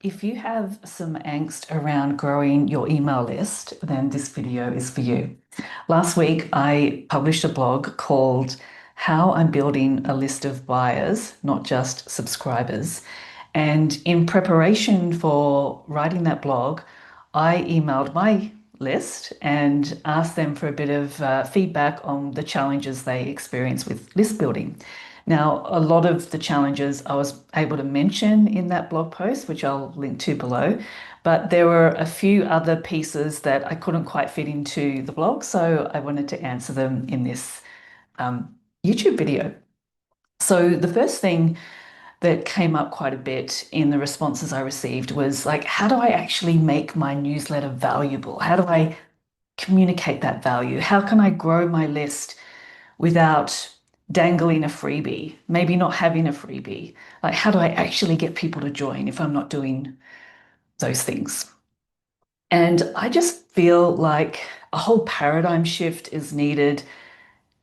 If you have some angst around growing your email list, then this video is for you. Last week, I published a blog called How I'm Building a List of Buyers, Not Just Subscribers. And in preparation for writing that blog, I emailed my list and asked them for a bit of feedback on the challenges they experience with list building. Now, a lot of the challenges I was able to mention in that blog post, which I'll link to below, but there were a few other pieces that I couldn't quite fit into the blog, so I wanted to answer them in this YouTube video. So the first thing that came up quite a bit in the responses I received was like, how do I actually make my newsletter valuable? How do I communicate that value? How can I grow my list without dangling a freebie, maybe not having a freebie? Like, how do I actually get people to join if I'm not doing those things? And I just feel like a whole paradigm shift is needed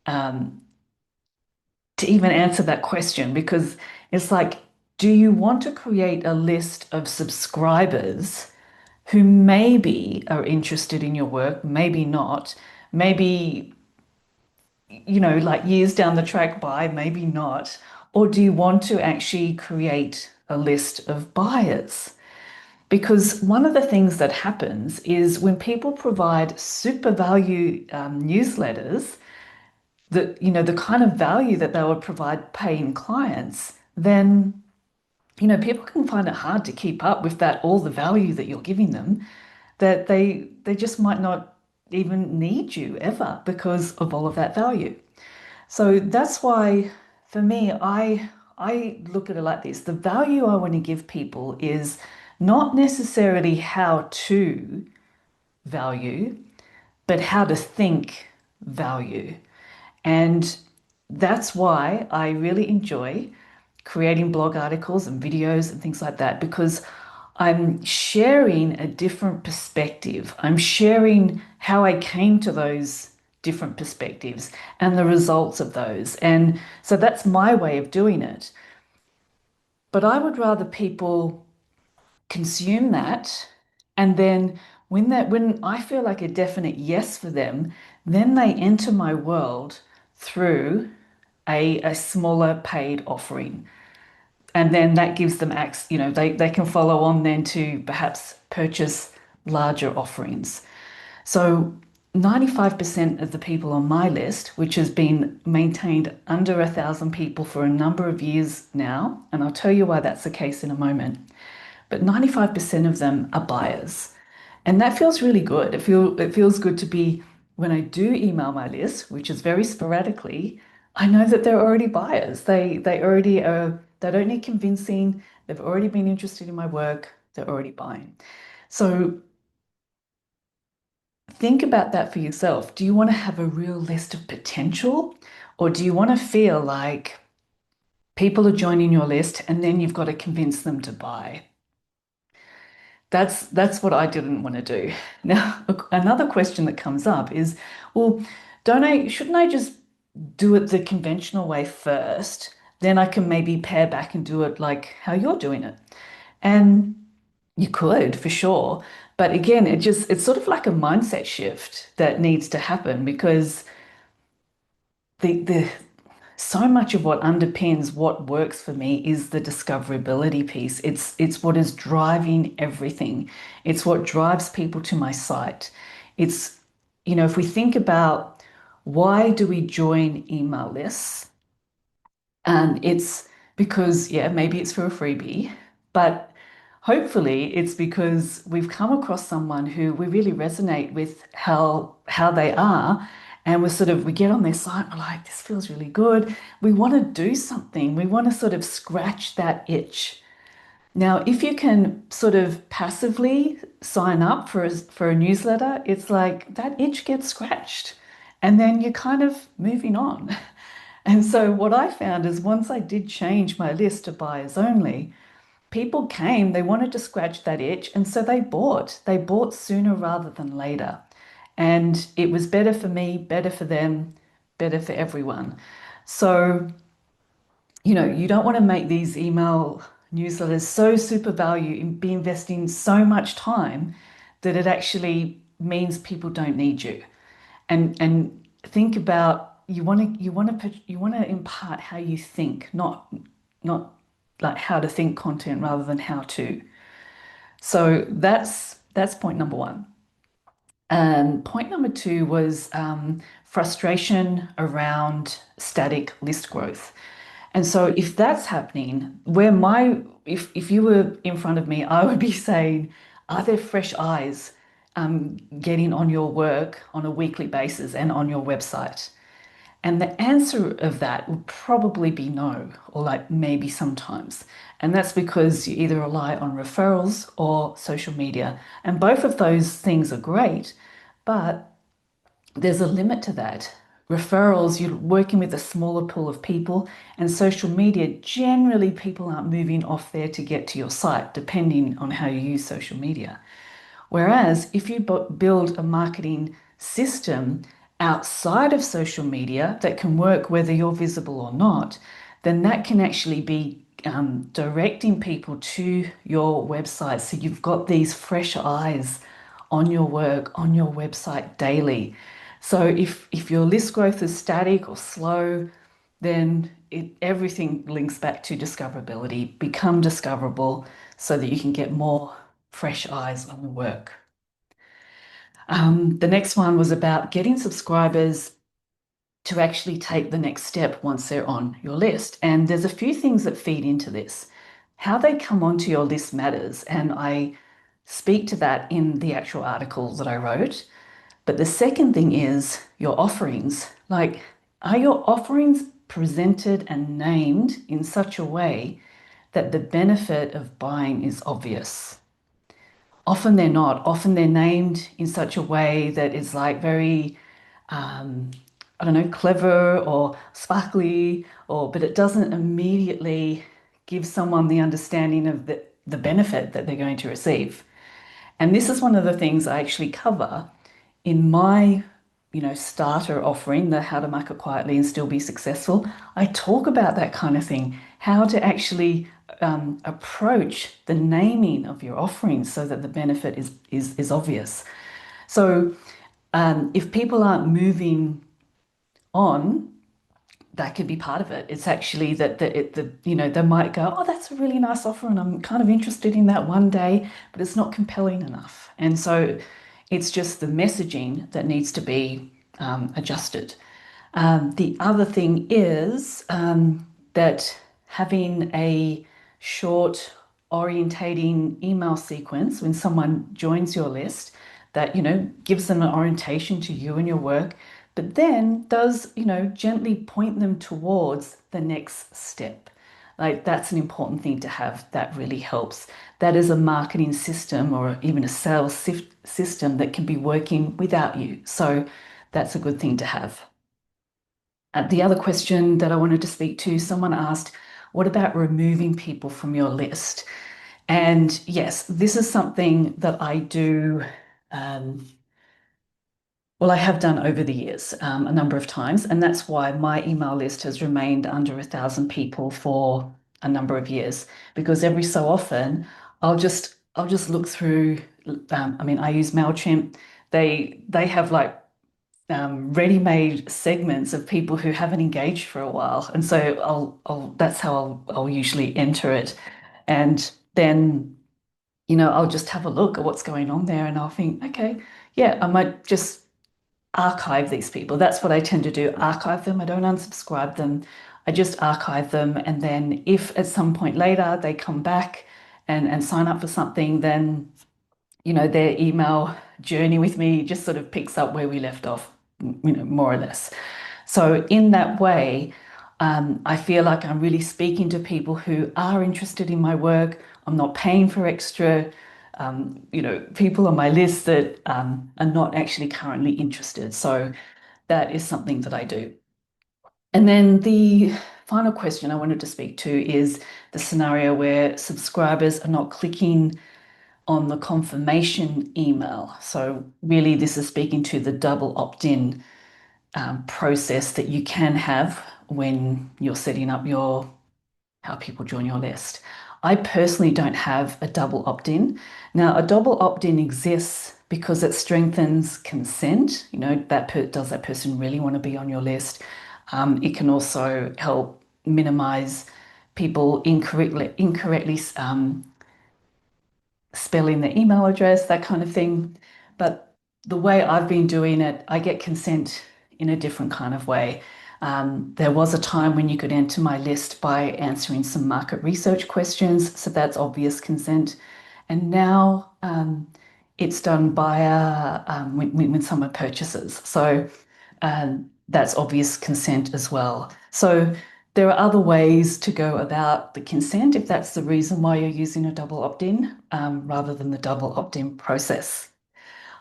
um, to even answer that question because it's like, do you want to create a list of subscribers who maybe are interested in your work, maybe not, maybe like years down the track buy, maybe not? Or do you want to actually create a list of buyers? Because one of the things that happens is when people provide super value newsletters, the kind of value that they would provide paying clients, then people can find it hard to keep up with that, all the value that you're giving them, that they just might not even need you ever because of all of that value. So that's why, for me, I look at it like this. The value I want to give people is not necessarily how to value, but how to think value. And that's why I really enjoy creating blog articles and videos and things like that, because I'm sharing a different perspective. I'm sharing how I came to those different perspectives and the results of those. And so that's my way of doing it. But I would rather people consume that, and then when I feel like a definite yes for them, then they enter my world through a smaller paid offering. And then that gives them access, they can follow on then to perhaps purchase larger offerings. So 95% of the people on my list, which has been maintained under 1,000 people for a number of years now, and I'll tell you why that's the case in a moment, but 95% of them are buyers. And that feels really good. It feels good to be, when I do email my list, which is very sporadically, I know that they're already buyers. They already are, they don't need convincing. They've already been interested in my work. They're already buying. So think about that for yourself. Do you want to have a real list of potential, or do you want to feel like people are joining your list and then you've got to convince them to buy? That's what I didn't want to do. Now, another question that comes up is, well, shouldn't I just do it the conventional way first? Then I can maybe pare back and do it like how you're doing it. And you could for sure. But again, it's sort of like a mindset shift that needs to happen, because the so much of what underpins what works for me is the discoverability piece. It's what is driving everything. It's what drives people to my site. It's, if we think about why do we join email lists, it's because, yeah, maybe it's for a freebie, but hopefully it's because we've come across someone who we really resonate with how they are, and we get on their site, we're like, this feels really good. We want to do something. We want to sort of scratch that itch. Now, if you can sort of passively sign up for a newsletter, it's like that itch gets scratched, and then you're kind of moving on. And so what I found is, once I did change my list to buyers only, people came, they wanted to scratch that itch, and so they bought. They bought sooner rather than later. And it was better for me, better for them, better for everyone. So, you don't want to make these email newsletters so super value in be investing so much time that it actually means people don't need you. And think about you want to impart how you think, not like how to think content rather than how to. So that's point number one. And point number two was frustration around static list growth. And so if that's happening, if you were in front of me, I would be saying, are there fresh eyes getting on your work on a weekly basis and on your website? And the answer of that would probably be no, or like maybe sometimes. And that's because you either rely on referrals or social media. And both of those things are great, but there's a limit to that. Referrals, you're working with a smaller pool of people, and social media, generally, people aren't moving off there to get to your site, depending on how you use social media. Whereas if you build a marketing system outside of social media that can work whether you're visible or not, then that can actually be directing people to your website. So you've got these fresh eyes on your work, on your website daily. So if your list growth is static or slow, then everything links back to discoverability. Become discoverable so that you can get more fresh eyes on the work. The next one was about getting subscribers to actually take the next step once they're on your list. And there's a few things that feed into this. How they come onto your list matters. And I speak to that in the actual article that I wrote. But the second thing is your offerings. Like, are your offerings presented and named in such a way that the benefit of buying is obvious? Often they're not. Often they're named in such a way that is like very, um, I don't know, clever or sparkly, but it doesn't immediately give someone the understanding of the benefit that they're going to receive. And this is one of the things I actually cover in my, starter offering, the How to Market Quietly and Still Be Successful. I talk about that kind of thing, how to actually approach the naming of your offerings so that the benefit is obvious. So if people aren't moving on, that could be part of it. It's actually that they might go, oh, that's a really nice offer, and I'm kind of interested in that one day, but it's not compelling enough. And so it's just the messaging that needs to be adjusted. The other thing is that having a short orientating email sequence when someone joins your list that, gives them an orientation to you and your work, but then does, gently point them towards the next step. Like that's an important thing to have. That really helps. That is a marketing system or even a sales system that can be working without you. So that's a good thing to have. The other question that I wanted to speak to, someone asked, what about removing people from your list? And yes, this is something that I do. Um, well, I have done over the years a number of times, and that's why my email list has remained under 1,000 people for a number of years. Because every so often, I'll just look through. I mean, I use Mailchimp. They have like ready-made segments of people who haven't engaged for a while, and so that's how I'll usually enter it, and then I'll just have a look at what's going on there, and I'll think, okay, yeah, I might just archive these people. That's what I tend to do, archive them. I don't unsubscribe them. I just archive them. And then if at some point later they come back and sign up for something, then, their email journey with me just sort of picks up where we left off, more or less. So in that way, I feel like I'm really speaking to people who are interested in my work. I'm not paying for extra people on my list that are not actually currently interested. So that is something that I do. And then the final question I wanted to speak to is the scenario where subscribers are not clicking on the confirmation email. So really, this is speaking to the double opt-in process that you can have when you're setting up how people join your list. I personally don't have a double opt-in. Now, a double opt-in exists because it strengthens consent. You know, does that person really want to be on your list? It can also help minimize people incorrectly spelling the email address, that kind of thing. But the way I've been doing it, I get consent in a different kind of way. There was a time when you could enter my list by answering some market research questions, so that's obvious consent. And now it's done via when someone purchases. So that's obvious consent as well. So there are other ways to go about the consent if that's the reason why you're using a double opt-in rather than the double opt-in process.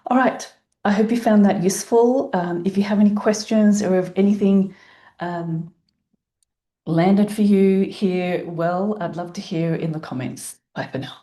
All right. I hope you found that useful. If you have any questions or if anything um, landed for you here, well, I'd love to hear in the comments. Bye for now.